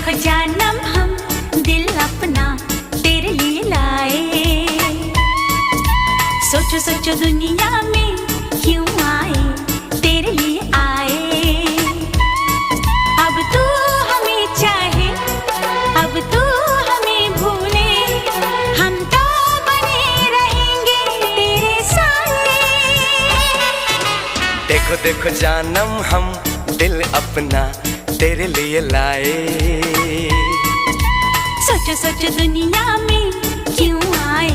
देखो जानम हम दिल अपना तेरे लिए लाए। सोचो सोचो दुनिया में क्यों आए, तेरे लिए आए। अब तू हमें चाहे, अब तू हमें भूले, हम तो बने रहेंगे तेरे साए। देखो देखो जानम हम दिल अपना तेरे लिए लाए। सोचो सोचो दुनिया में क्यों आए,